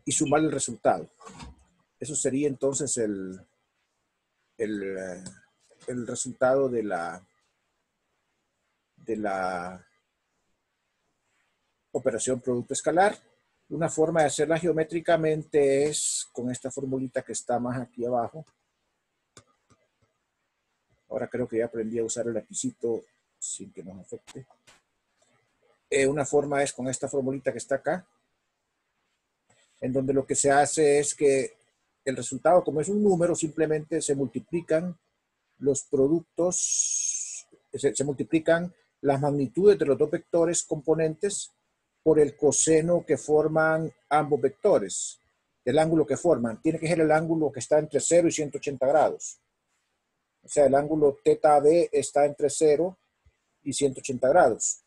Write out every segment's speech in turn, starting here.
y sumar el resultado. Eso sería entonces el resultado de la operación producto escalar. Una forma de hacerla geométricamente es con esta formulita que está más aquí abajo. Ahora creo que ya aprendí a usar el lapicito sin que nos afecte. Una forma es con esta formulita que está acá, en donde lo que se hace es que el resultado, como es un número, simplemente se multiplican los productos, se multiplican las magnitudes de los dos vectores componentes por el coseno que forman ambos vectores, el ángulo que forman. Tiene que ser el ángulo que está entre 0 y 180 grados. O sea, el ángulo θ B está entre 0 y 180 grados.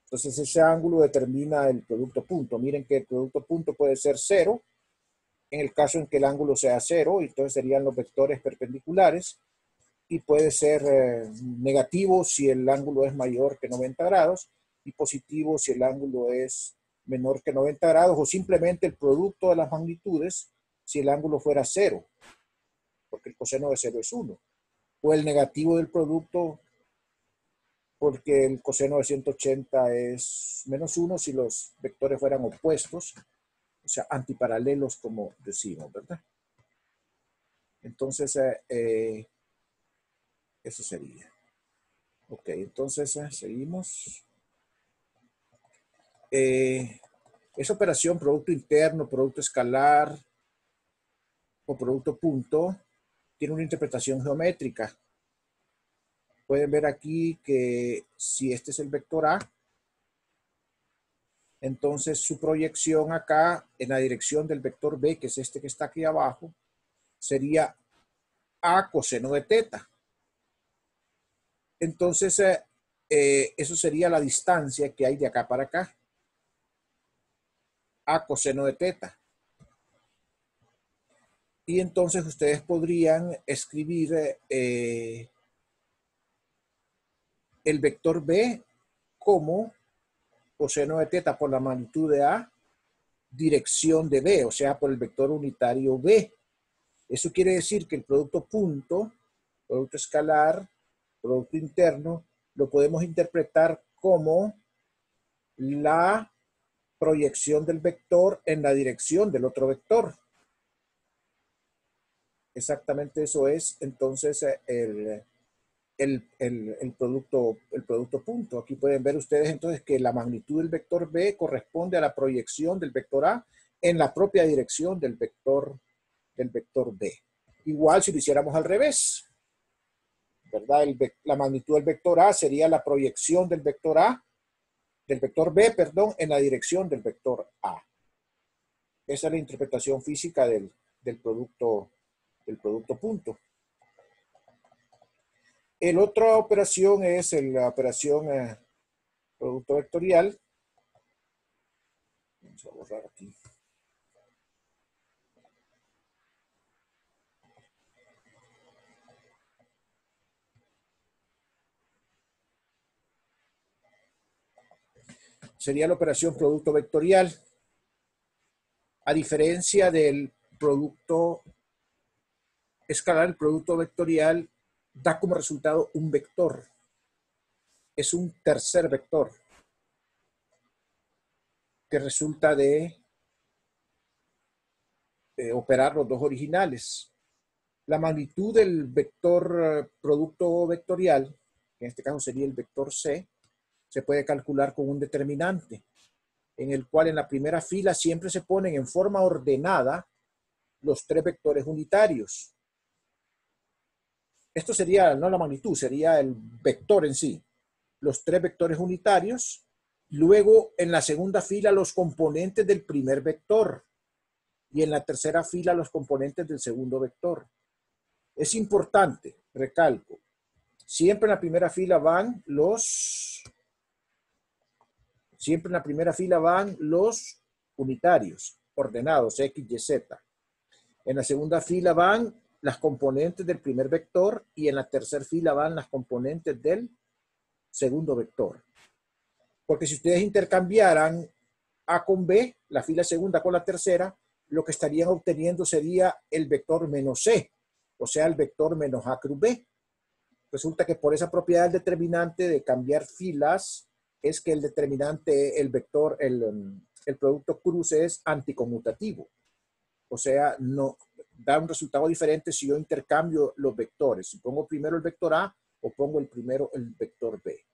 Entonces ese ángulo determina el producto punto. Miren que el producto punto puede ser 0, en el caso en que el ángulo sea 0, entonces serían los vectores perpendiculares, y puede ser negativo si el ángulo es mayor que 90 grados, y positivo si el ángulo es menor que 90 grados, o simplemente el producto de las magnitudes si el ángulo fuera 0, porque el coseno de 0 es 1, o el negativo del producto porque el coseno de 180 es menos 1 si los vectores fueran opuestos, o sea, antiparalelos como decimos, ¿verdad? Entonces, eso sería. Ok, entonces seguimos. Esa operación producto interno, producto escalar o producto punto tiene una interpretación geométrica. Pueden ver aquí que si este es el vector A, entonces su proyección acá en la dirección del vector B, que es este que está aquí abajo, sería A coseno de teta. Entonces, eso sería la distancia que hay de acá para acá. A coseno de teta. Y entonces ustedes podrían escribir el vector B como coseno de teta por la magnitud de A, dirección de B, o sea, por el vector unitario B. Eso quiere decir que el producto punto, producto escalar, producto interno, lo podemos interpretar como la proyección del vector en la dirección del otro vector. Exactamente eso es entonces el producto punto. Aquí pueden ver ustedes entonces que la magnitud del vector B corresponde a la proyección del vector A en la propia dirección del vector B. Igual si lo hiciéramos al revés, ¿verdad? La magnitud del vector A sería la proyección del vector A, del vector B, perdón, en la dirección del vector A. Esa es la interpretación física del producto punto. La otra operación es la operación producto vectorial. Vamos a borrar aquí. Sería la operación producto vectorial. A diferencia del producto escalar, el producto vectorial da como resultado un vector. Es un tercer vector que resulta de operar los dos originales. La magnitud del vector producto vectorial, que en este caso sería el vector C, se puede calcular con un determinante, en el cual en la primera fila siempre se ponen en forma ordenada los tres vectores unitarios. Esto sería no la magnitud, sería el vector en sí. Los tres vectores unitarios, luego en la segunda fila los componentes del primer vector y en la tercera fila los componentes del segundo vector. Es importante, recalco, siempre en la primera fila van los unitarios, ordenados, X, Y, Z. En la segunda fila van las componentes del primer vector y en la tercera fila van las componentes del segundo vector. Porque si ustedes intercambiaran A con B, la fila segunda con la tercera, lo que estarían obteniendo sería el vector menos C, o sea, el vector menos A cruz B. Resulta que por esa propiedad del determinante de cambiar filas es que el determinante, el vector, el producto cruz es anticonmutativo. O sea, no da un resultado diferente si yo intercambio los vectores. Si pongo primero el vector A o pongo el primero el vector B.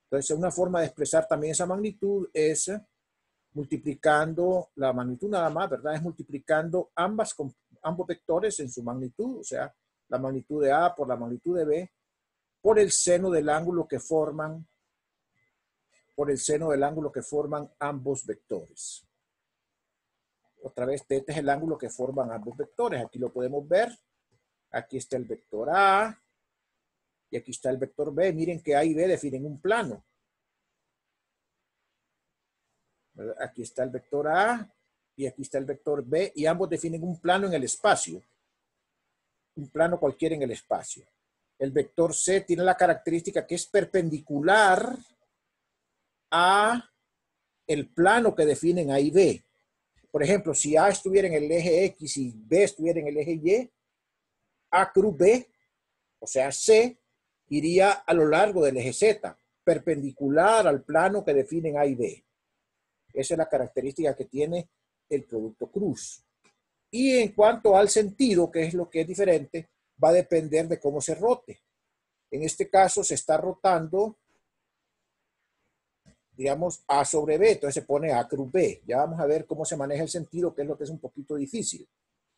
Entonces, una forma de expresar también esa magnitud es multiplicando la magnitud nada más, ¿verdad? Es multiplicando ambos vectores en su magnitud, o sea, la magnitud de A por la magnitud de B, por el seno del ángulo que forman, ambos vectores. Otra vez, este es el ángulo que forman ambos vectores. Aquí lo podemos ver. Aquí está el vector A y aquí está el vector B. Miren que A y B definen un plano. Aquí está el vector A y aquí está el vector B y ambos definen un plano en el espacio. Un plano cualquiera en el espacio. El vector C tiene la característica que es perpendicular a el plano que definen A y B. Por ejemplo, si A estuviera en el eje X y B estuviera en el eje Y, A cruz B, o sea C, iría a lo largo del eje Z, perpendicular al plano que definen A y B. Esa es la característica que tiene el producto cruz. Y en cuanto al sentido, que es lo que es diferente, va a depender de cómo se rote. En este caso se está rotando, digamos, A sobre B, entonces se pone A cruz B. Ya vamos a ver cómo se maneja el sentido, que es lo que es un poquito difícil.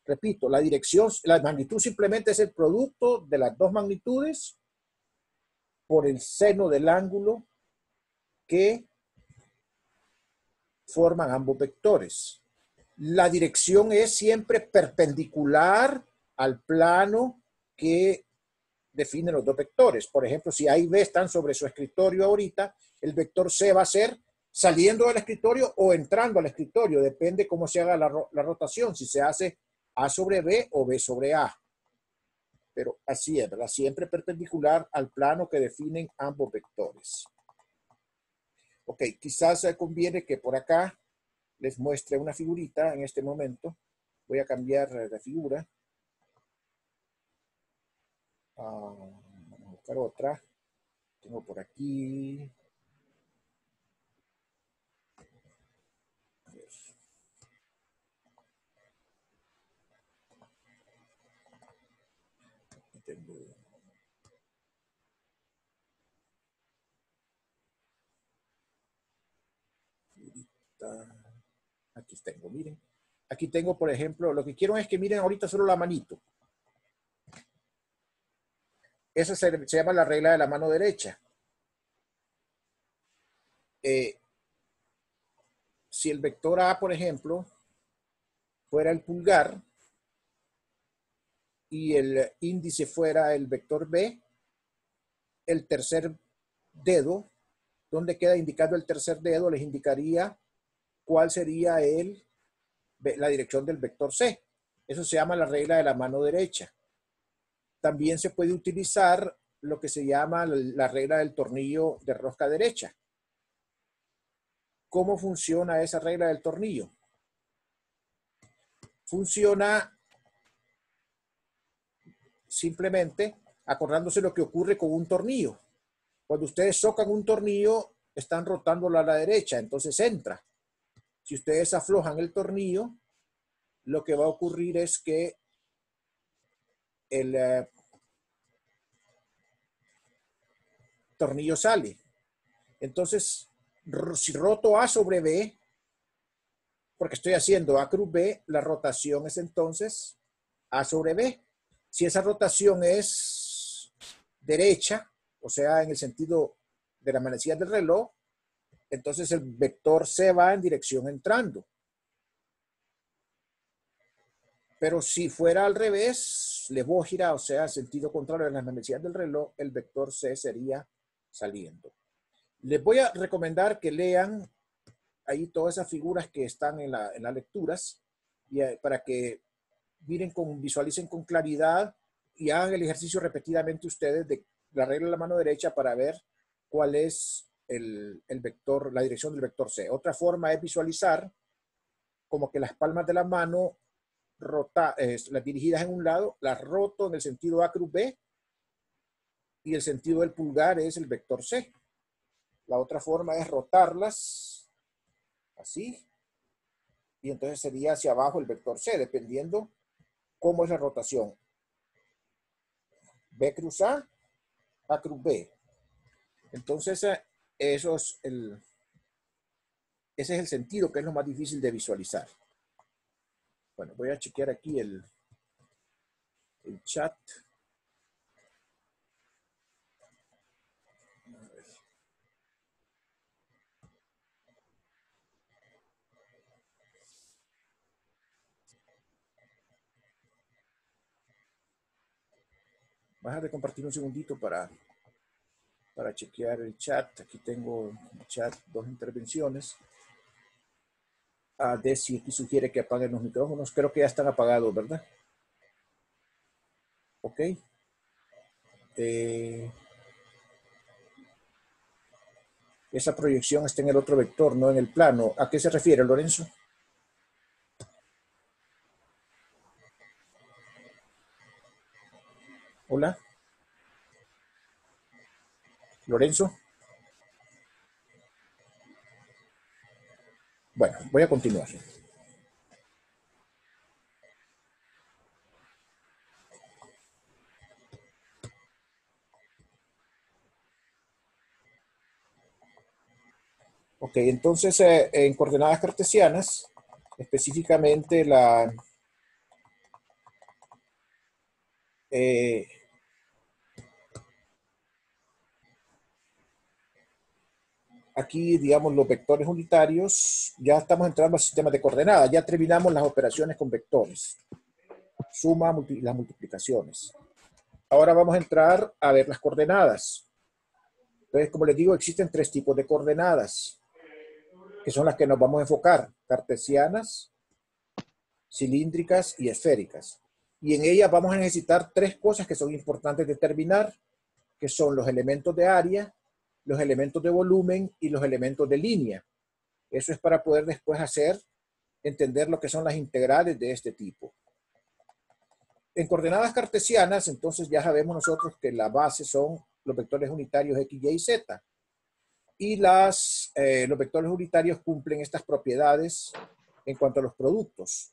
Repito, la dirección, la magnitud simplemente es el producto de las dos magnitudes por el seno del ángulo que forman ambos vectores. La dirección es siempre perpendicular al plano que define los dos vectores. Por ejemplo, si A y B están sobre su escritorio ahorita, el vector C va a ser saliendo del escritorio o entrando al escritorio. Depende cómo se haga la rotación, si se hace A sobre B o B sobre A. Pero así es, ¿verdad? Siempre perpendicular al plano que definen ambos vectores. Ok, quizás conviene que por acá les muestre una figurita en este momento. Voy a cambiar la figura. Vamos a buscar otra. Tengo por aquí. A ver. Aquí tengo. Figurita. Aquí tengo, miren. Aquí tengo, por ejemplo, lo que quiero es que miren ahorita solo la manito. Esa se llama la regla de la mano derecha. Si el vector A, por ejemplo, fuera el pulgar y el índice fuera el vector B, el tercer dedo, donde queda indicado el tercer dedo, les indicaría cuál sería la dirección del vector C. Eso se llama la regla de la mano derecha. También se puede utilizar lo que se llama la regla del tornillo de rosca derecha. ¿Cómo funciona esa regla del tornillo? Funciona simplemente acordándose lo que ocurre con un tornillo. Cuando ustedes socan un tornillo, están rotándolo a la derecha, entonces entra. Si ustedes aflojan el tornillo, lo que va a ocurrir es que el tornillo sale. Entonces, si roto A sobre B, porque estoy haciendo A cruz B, la rotación es entonces A sobre B. Si esa rotación es derecha, o sea, en el sentido de la manecilla del reloj, entonces el vector C va en dirección entrando. Pero si fuera al revés, levógira, o sea, sentido contrario de las manecillas del reloj, el vector C sería saliendo. Les voy a recomendar que lean ahí todas esas figuras que están en las lecturas y para que miren, visualicen con claridad y hagan el ejercicio repetidamente ustedes de la regla de la mano derecha para ver cuál es el vector, la dirección del vector C. Otra forma es visualizar como que las palmas de la mano las dirigidas en un lado, las roto en el sentido A cruz B, y el sentido del pulgar es el vector C. La otra forma es rotarlas así, y entonces sería hacia abajo el vector C, dependiendo cómo es la rotación. B cruz A cruz B. Entonces, ese es el sentido, que es lo más difícil de visualizar. Bueno, voy a chequear aquí el chat. Voy a dejar de compartir un segundito para chequear el chat. Aquí tengo el chat, 2 intervenciones. Desi aquí sugiere que apaguen los micrófonos. Creo que ya están apagados, ¿verdad? Ok. Esa proyección está en el otro vector, no en el plano. ¿A qué se refiere, Lorenzo? Hola. Lorenzo. Bueno, voy a continuar. Ok, entonces en coordenadas cartesianas, específicamente aquí, digamos, los vectores unitarios, ya estamos entrando al sistema de coordenadas, ya terminamos las operaciones con vectores, suma, las multiplicaciones. Ahora vamos a entrar a ver las coordenadas. Entonces, como les digo, existen 3 tipos de coordenadas, que son las que nos vamos a enfocar: cartesianas, cilíndricas y esféricas. Y en ellas vamos a necesitar 3 cosas que son importantes determinar, que son los elementos de área, los elementos de volumen y los elementos de línea. Eso es para poder después entender lo que son las integrales de este tipo. En coordenadas cartesianas, entonces ya sabemos nosotros que la base son los vectores unitarios X, Y y Z. Y los vectores unitarios cumplen estas propiedades en cuanto a los productos.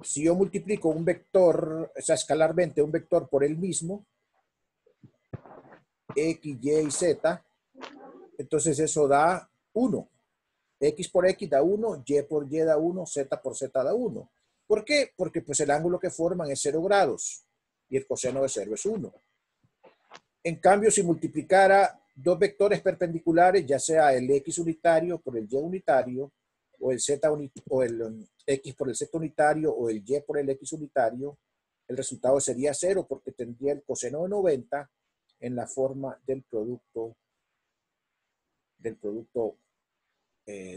Si yo multiplico un vector, o sea, escalarmente un vector por él mismo, X, Y y Z, entonces eso da 1. X por X da 1, Y por Y da 1, Z por Z da 1. ¿Por qué? Porque pues el ángulo que forman es 0 grados y el coseno de 0 es 1. En cambio, si multiplicara 2 vectores perpendiculares, ya sea el X unitario por el Y unitario, o el Z o el X por el Z unitario, o el Y por el X unitario, el resultado sería 0 porque tendría el coseno de 90 en la forma del producto,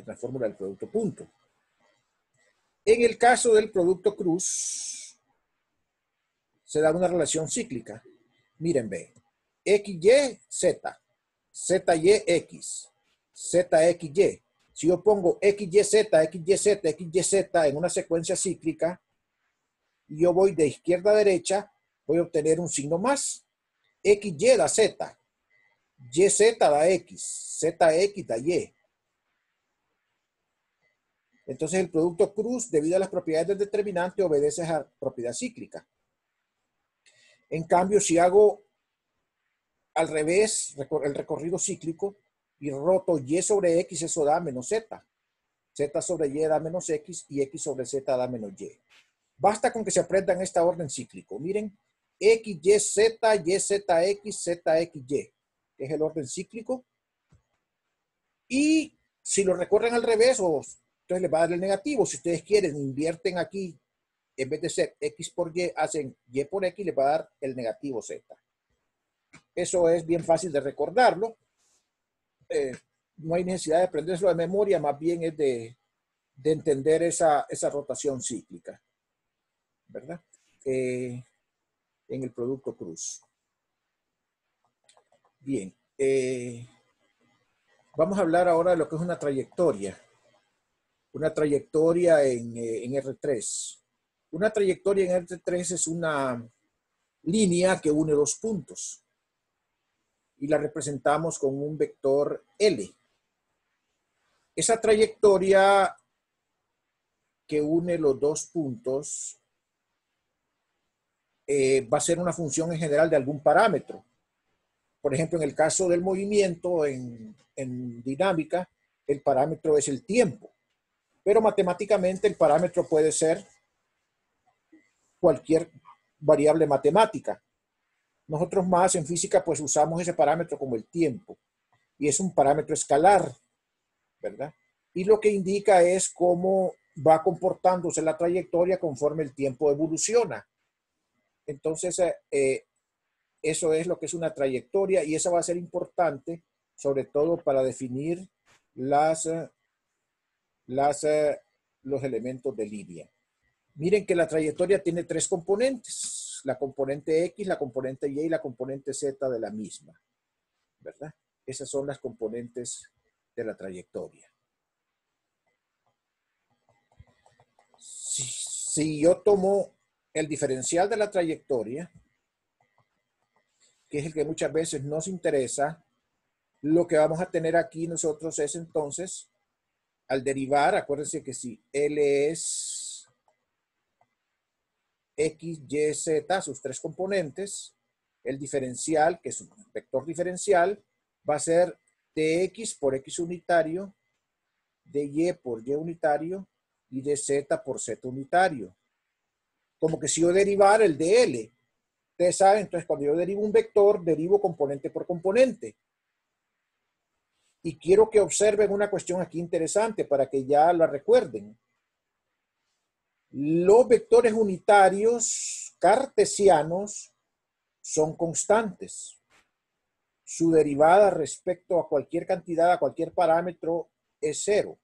la fórmula del producto punto. En el caso del producto cruz, se da una relación cíclica. Miren, ve, XY, Z, ZY, X, ZXY. Si yo pongo XYZ, XYZ, XYZ en una secuencia cíclica, y yo voy de izquierda a derecha, voy a obtener un signo más. XY da Z, YZ da X, ZX da Y. Entonces el producto cruz, debido a las propiedades del determinante, obedece a esa propiedad cíclica. En cambio, si hago al revés el recorrido cíclico y roto Y sobre X, eso da menos Z. Z sobre Y da menos X y X sobre Z da menos Y. Basta con que se aprendan esta orden cíclico. Miren, X, Y, Z, Y, Z, X, Z, X, Y. Es el orden cíclico. Y si lo recorren al revés, entonces les va a dar el negativo. Si ustedes quieren, invierten aquí. En vez de ser X por Y, hacen Y por X, les va a dar el negativo Z. Eso es bien fácil de recordarlo. No hay necesidad de aprenderlo de memoria, más bien es de entender esa rotación cíclica, ¿verdad? En el producto cruz. Bien. Vamos a hablar ahora de lo que es una trayectoria. una trayectoria en R3. Una trayectoria en R3 es una línea que une dos puntos y la representamos con un vector L. Esa trayectoria que une los dos puntos va a ser una función en general de algún parámetro. Por ejemplo, en el caso del movimiento en dinámica, el parámetro es el tiempo. Pero matemáticamente el parámetro puede ser cualquier variable matemática. Nosotros más en física pues usamos ese parámetro como el tiempo. Y es un parámetro escalar, ¿verdad? Y lo que indica es cómo va comportándose la trayectoria conforme el tiempo evoluciona. Entonces, eso es lo que es una trayectoria y eso va a ser importante, sobre todo para definir los elementos de línea. Miren que la trayectoria tiene tres componentes, la componente X, la componente Y y la componente Z de la misma, ¿verdad? Esas son las componentes de la trayectoria. Si yo tomo el diferencial de la trayectoria, que es el que muchas veces nos interesa, lo que vamos a tener aquí nosotros es entonces, al derivar, acuérdense que si L es X, Y, Z, sus tres componentes, el diferencial, que es un vector diferencial, va a ser dx por X unitario, dy por Y unitario y dz por Z unitario. Como que si yo derivara el dl. Ustedes saben, entonces cuando yo derivo un vector, derivo componente por componente. Y quiero que observen una cuestión aquí interesante para que ya la recuerden. Los vectores unitarios cartesianos son constantes. Su derivada respecto a cualquier cantidad, a cualquier parámetro, es cero.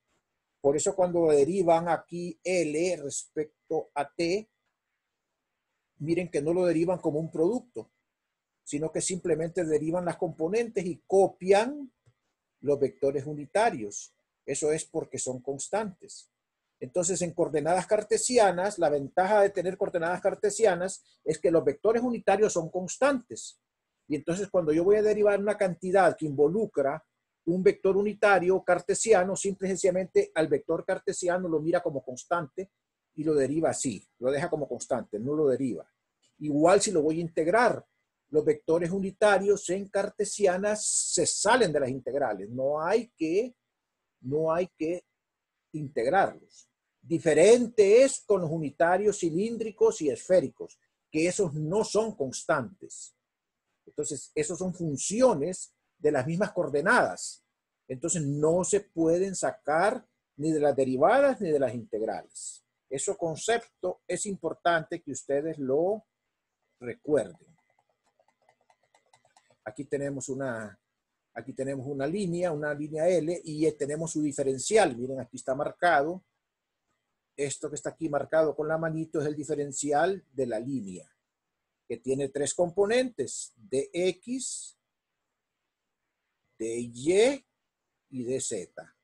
Por eso cuando derivan aquí L respecto a T, miren que no lo derivan como un producto, sino que simplemente derivan las componentes y copian los vectores unitarios. Eso es porque son constantes. Entonces, en coordenadas cartesianas, la ventaja de tener coordenadas cartesianas es que los vectores unitarios son constantes. Y entonces, cuando yo voy a derivar una cantidad que involucra un vector unitario cartesiano, simple y sencillamente al vector cartesiano lo mira como constante y lo deriva así, lo deja como constante, no lo deriva. Igual si lo voy a integrar, los vectores unitarios en cartesianas se salen de las integrales, no hay que integrarlos. Diferente es con los unitarios cilíndricos y esféricos, que esos no son constantes. Entonces, esos son funciones de las mismas coordenadas. Entonces, no se pueden sacar ni de las derivadas ni de las integrales. Ese concepto es importante que ustedes lo recuerden. Aquí tenemos una línea L y tenemos su diferencial. Miren, aquí está marcado. Esto que está aquí marcado con la manito es el diferencial de la línea, que tiene tres componentes, de X, de Y y de Z.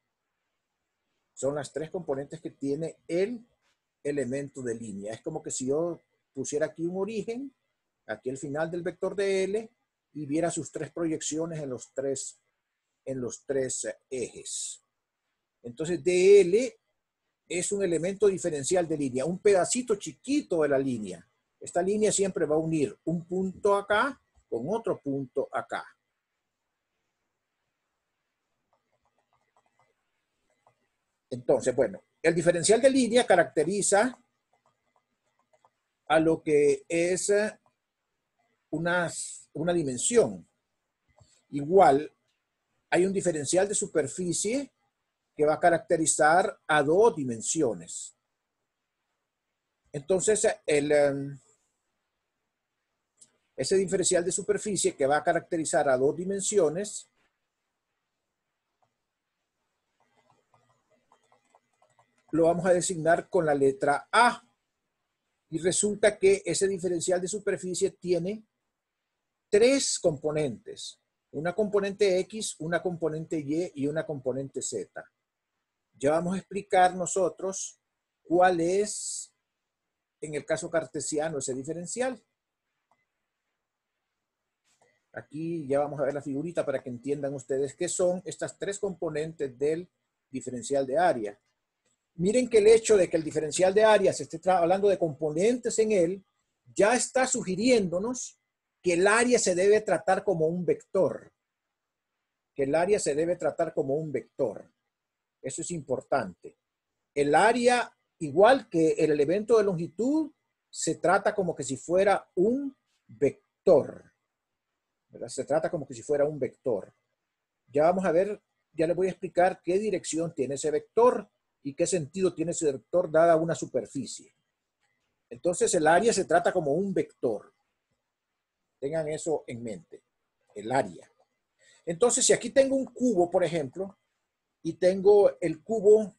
Son las tres componentes que tiene el elemento de línea. Es como que si yo pusiera aquí un origen, aquí el final del vector de L, y viera sus tres proyecciones en los tres ejes. Entonces, dl es un elemento diferencial de línea, un pedacito chiquito de la línea. Esta línea siempre va a unir un punto acá con otro punto acá. Entonces, bueno, el diferencial de línea caracteriza a lo que es una dimensión. Igual, hay un diferencial de superficie que va a caracterizar a dos dimensiones. Entonces, ese diferencial de superficie que va a caracterizar a dos dimensiones lo vamos a designar con la letra A. Y resulta que ese diferencial de superficie tiene tres componentes. Una componente X, una componente Y y una componente Z. Ya vamos a explicar nosotros cuál es, en el caso cartesiano, ese diferencial. Aquí ya vamos a ver la figurita para que entiendan ustedes qué son estas tres componentes del diferencial de área. Miren que el hecho de que el diferencial de área se esté hablando de componentes en él, ya está sugiriéndonos que el área se debe tratar como un vector. Que el área se debe tratar como un vector. Eso es importante. El área, igual que el elemento de longitud, se trata como que si fuera un vector. ¿Verdad? Se trata como que si fuera un vector. Ya vamos a ver, ya les voy a explicar qué dirección tiene ese vector y qué sentido tiene ese vector dada una superficie. Entonces el área se trata como un vector. Tengan eso en mente, el área. Entonces si aquí tengo un cubo, por ejemplo, y tengo el cubo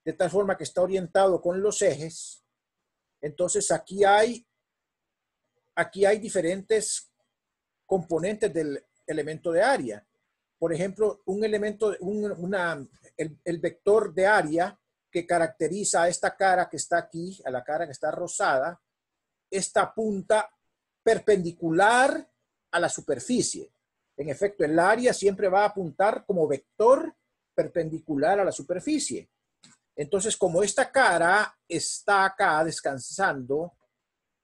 de tal forma que está orientado con los ejes, entonces aquí hay diferentes componentes del elemento de área. Por ejemplo, un elemento, el vector de área que caracteriza a esta cara que está aquí, a la cara que está rosada, esta punta perpendicular a la superficie. En efecto, el área siempre va a apuntar como vector perpendicular a la superficie. Entonces, como esta cara está acá descansando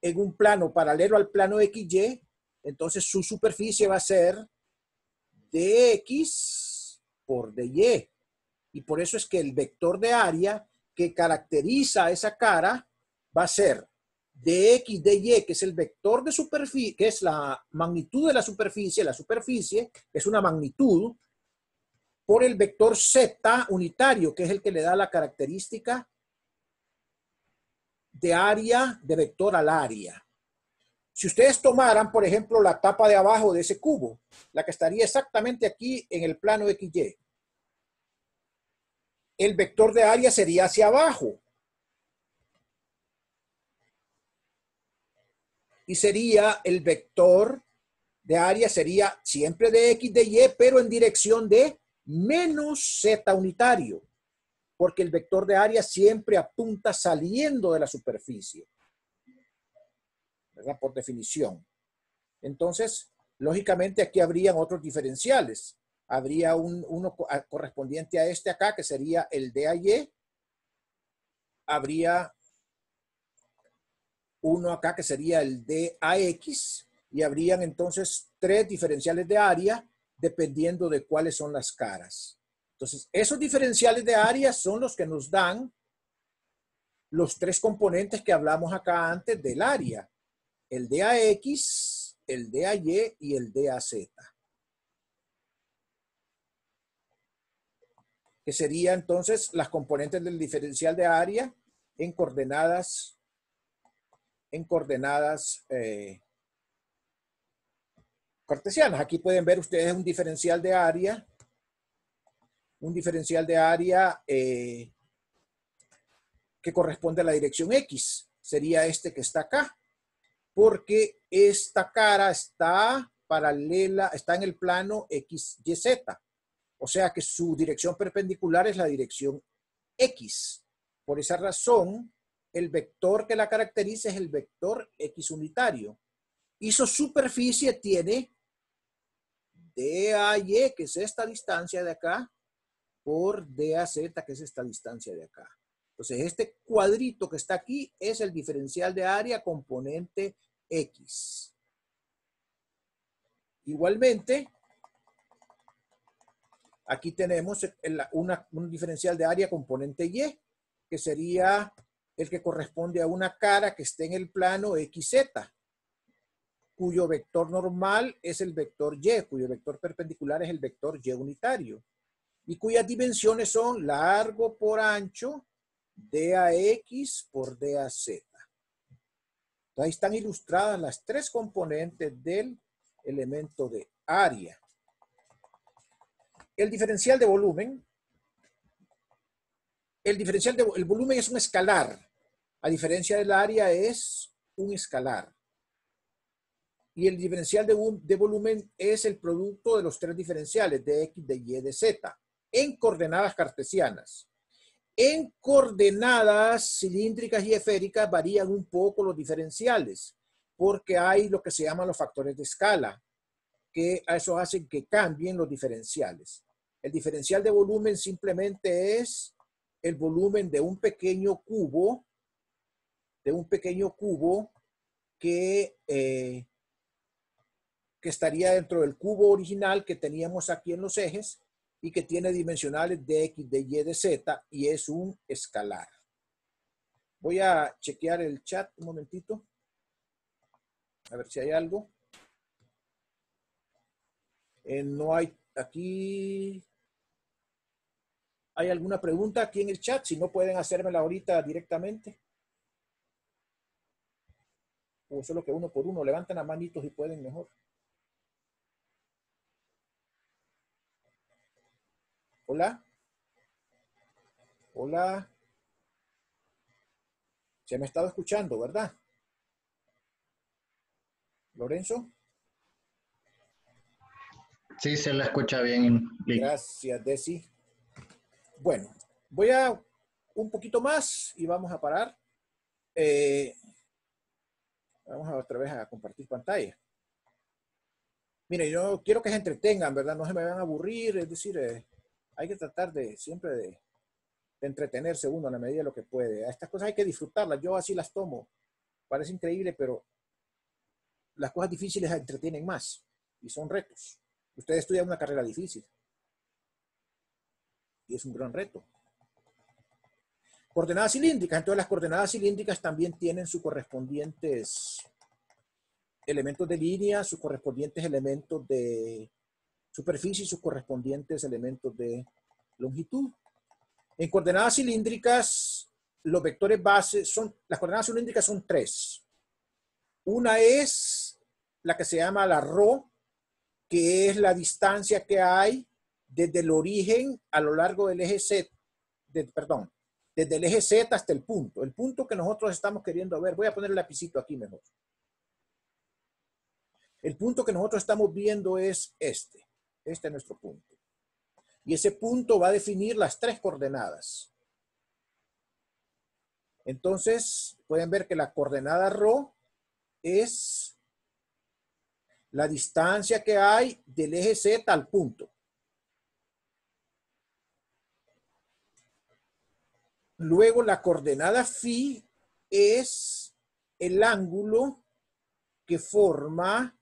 en un plano paralelo al plano XY, entonces su superficie va a ser dx por dy. Y por eso es que el vector de área que caracteriza a esa cara va a ser dx dy, que es el vector de superficie, que es la magnitud de la superficie es una magnitud, por el vector z unitario, que es el que le da la característica de área de vector al área. Si ustedes tomaran, por ejemplo, la tapa de abajo de ese cubo, la que estaría exactamente aquí en el plano XY, el vector de área sería hacia abajo. Y sería el vector de área sería siempre de X, de Y, pero en dirección de menos Z unitario. Porque el vector de área siempre apunta saliendo de la superficie, ¿verdad? Por definición. Entonces, lógicamente aquí habrían otros diferenciales. Habría uno correspondiente a este acá, que sería el DAY. Habría uno acá, que sería el DAX. Y habrían entonces tres diferenciales de área, dependiendo de cuáles son las caras. Entonces, esos diferenciales de área son los que nos dan los tres componentes que hablamos acá antes del área. El DAX, el DAY y el DAZ. Que serían entonces las componentes del diferencial de área en coordenadas cartesianas. Aquí pueden ver ustedes un diferencial de área que corresponde a la dirección X. Sería este que está acá, porque esta cara está paralela, está en el plano XYZ. O sea que su dirección perpendicular es la dirección X. Por esa razón, el vector que la caracteriza es el vector X unitario. Y su superficie tiene DAY, que es esta distancia de acá, por DAZ, que es esta distancia de acá. Entonces, este cuadrito que está aquí es el diferencial de área componente X. Igualmente, aquí tenemos un diferencial de área componente Y, que sería el que corresponde a una cara que esté en el plano XZ, cuyo vector normal es el vector Y, cuyo vector perpendicular es el vector Y unitario, y cuyas dimensiones son largo por ancho, DAX por DAZ. Ahí están ilustradas las tres componentes del elemento de área. El diferencial de volumen. El volumen es un escalar. A diferencia del área es un escalar. Y el diferencial de volumen es el producto de los tres diferenciales de X, de Y, de Z, en coordenadas cartesianas. En coordenadas cilíndricas y esféricas varían un poco los diferenciales, porque hay lo que se llaman los factores de escala, que a eso hacen que cambien los diferenciales. El diferencial de volumen simplemente es el volumen de un pequeño cubo, que estaría dentro del cubo original que teníamos aquí en los ejes y que tiene dimensionales de X, de Y, de Z, y es un escalar. Voy a chequear el chat un momentito, a ver si hay algo. No hay aquí. ¿Hay alguna pregunta aquí en el chat? Si no, pueden hacérmela ahorita directamente. O solo que uno por uno. Levanten las manitos y pueden mejor. Hola. Hola. Se me ha estado escuchando, ¿verdad? Lorenzo. Sí, se la escucha bien. Gracias, Desi. Bueno, voy a un poquito más y vamos a parar. Vamos a otra vez a compartir pantalla. Mire, yo quiero que se entretengan, ¿verdad? No se me van a aburrir, es decir, hay que tratar de siempre de entretenerse uno a la medida de lo que puede. A estas cosas hay que disfrutarlas, yo así las tomo. Parece increíble, pero las cosas difíciles entretienen más y son retos. Usted estudia una carrera difícil y es un gran reto. Coordenadas cilíndricas. Entonces las coordenadas cilíndricas también tienen sus correspondientes elementos de línea, sus correspondientes elementos de superficie y sus correspondientes elementos de longitud. En coordenadas cilíndricas, los vectores base son, las coordenadas cilíndricas son tres. Una es la que se llama la ρ, que es la distancia que hay desde el origen a lo largo del eje Z, desde el eje Z hasta el punto que nosotros estamos queriendo ver. Voy a poner el lapicito aquí mejor. El punto que nosotros estamos viendo es este. Este es nuestro punto. Y ese punto va a definir las tres coordenadas. Entonces, pueden ver que la coordenada ρ es la distancia que hay del eje Z al punto. Luego, la coordenada φ es el ángulo que forma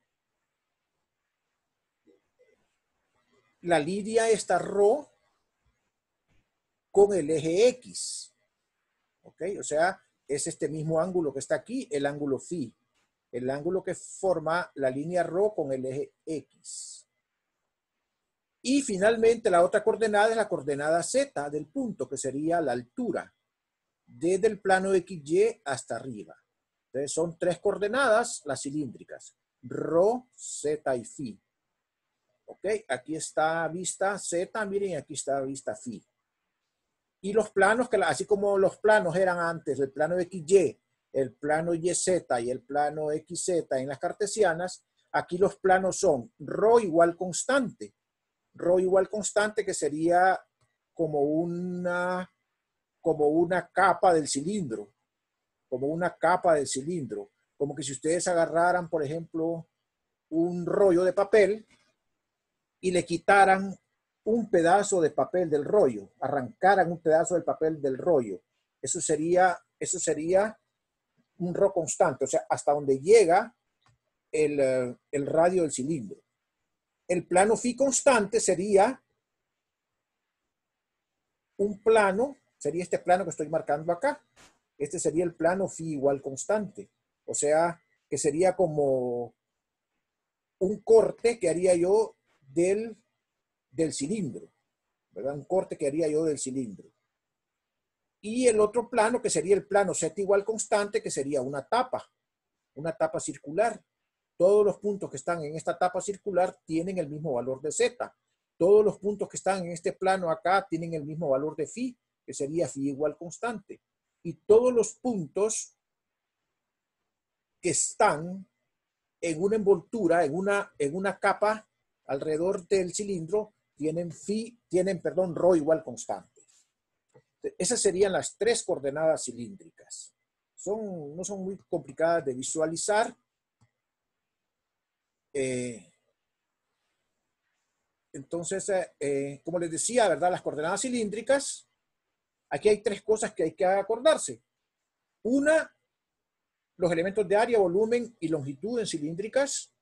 la línea esta ρ con el eje X. ¿Ok? O sea, es este mismo ángulo que está aquí, el ángulo φ. El ángulo que forma la línea ρ con el eje X. Y finalmente la otra coordenada es la coordenada Z del punto, que sería la altura, desde el plano XY hasta arriba. Entonces son tres coordenadas, las cilíndricas, ρ, Z y φ. Ok, aquí está vista Z, miren, aquí está vista φ. Y los planos, así como los planos eran antes, el plano XY, el plano YZ y el plano XZ en las cartesianas, aquí los planos son ρ igual constante. Ρ igual constante, que sería como una capa del cilindro. Como una capa del cilindro. Como que si ustedes agarraran, por ejemplo, un rollo de papel y le quitaran un pedazo de papel del rollo, arrancaran un pedazo del papel del rollo. Eso sería un ρ constante, o sea, hasta donde llega el radio del cilindro. El plano φ constante sería un plano, sería este plano que estoy marcando acá. Este sería el plano φ igual constante. O sea, que sería como un corte que haría yo del cilindro, ¿verdad? Un corte que haría yo del cilindro. Y el otro plano, que sería el plano Z igual constante, que sería una tapa circular. Todos los puntos que están en esta tapa circular tienen el mismo valor de Z. Todos los puntos que están en este plano acá tienen el mismo valor de φ, que sería φ igual constante. Y todos los puntos que están en una envoltura, en una capa alrededor del cilindro, tienen ρ igual constante. Esas serían las tres coordenadas cilíndricas. No son muy complicadas de visualizar. Entonces, como les decía, ¿verdad? Las coordenadas cilíndricas, aquí hay tres cosas que hay que acordarse. Una, los elementos de área, volumen y longitud en cilíndricas.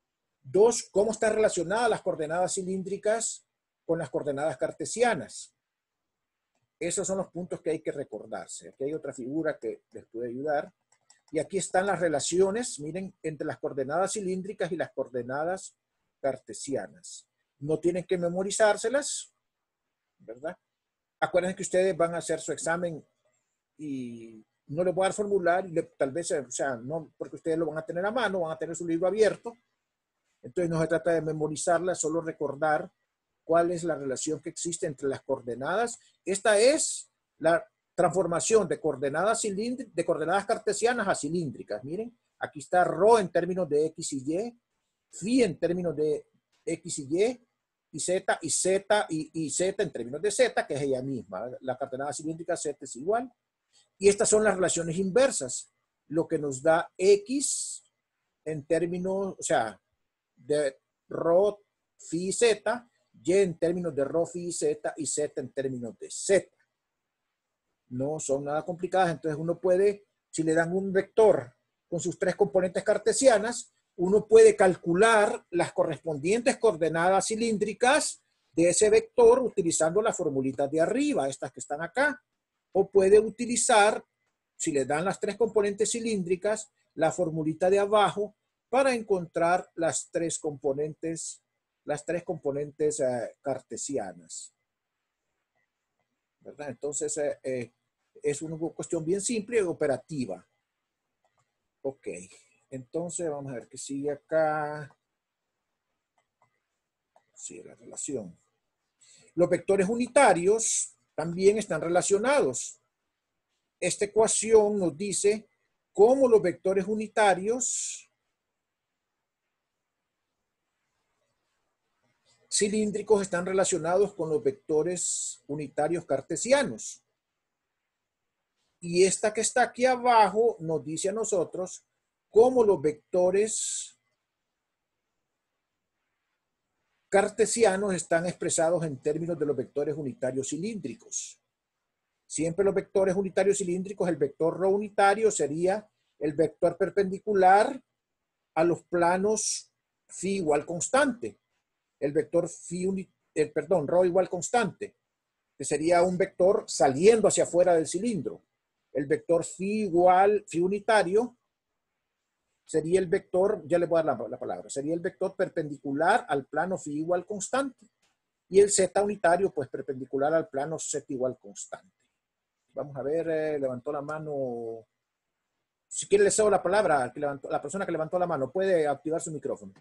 Dos, cómo están relacionadas las coordenadas cilíndricas con las coordenadas cartesianas. Esos son los puntos que hay que recordarse. Aquí hay otra figura que les puede ayudar. Y aquí están las relaciones, miren, entre las coordenadas cilíndricas y las coordenadas cartesianas. No tienen que memorizárselas, ¿verdad? Acuérdense que ustedes van a hacer su examen y no les voy a dar formulario, tal vez, o sea, no porque ustedes lo van a tener a mano, van a tener su libro abierto. Entonces no se trata de memorizarla, solo recordar cuál es la relación que existe entre las coordenadas. Esta es la transformación de coordenadas cartesianas a cilíndricas. Miren, aquí está ρ en términos de X y Y, phi en términos de X y Z y Z en términos de Z, que es ella misma. La coordenada cilíndrica Z es igual. Y estas son las relaciones inversas, lo que nos da X en términos, o sea, de ρ, phi, Z, Y en términos de ρ, phi, Z y Z en términos de Z. No son nada complicadas, entonces uno puede, si le dan un vector con sus tres componentes cartesianas, uno puede calcular las correspondientes coordenadas cilíndricas de ese vector utilizando las formulitas de arriba, estas que están acá. O puede utilizar, si le dan las tres componentes cilíndricas, la formulita de abajo para encontrar las tres componentes cartesianas. ¿Verdad? Entonces, es una cuestión bien simple y operativa. Ok, entonces vamos a ver qué sigue acá. Sí, la relación. Los vectores unitarios también están relacionados. Esta ecuación nos dice cómo los vectores unitarios cilíndricos están relacionados con los vectores unitarios cartesianos. Y esta que está aquí abajo nos dice a nosotros cómo los vectores cartesianos están expresados en términos de los vectores unitarios cilíndricos. Siempre los vectores unitarios cilíndricos, el vector ρ unitario sería el vector perpendicular a los planos phi igual constante. El vector ρ igual constante, que sería un vector saliendo hacia afuera del cilindro. El vector phi unitario sería el vector, ya le voy a dar la palabra, sería el vector perpendicular al plano phi igual constante. Y el z unitario, pues perpendicular al plano z igual constante. Vamos a ver, levantó la mano. Si quiere le cedo la palabra, la persona que levantó la mano, puede activar su micrófono.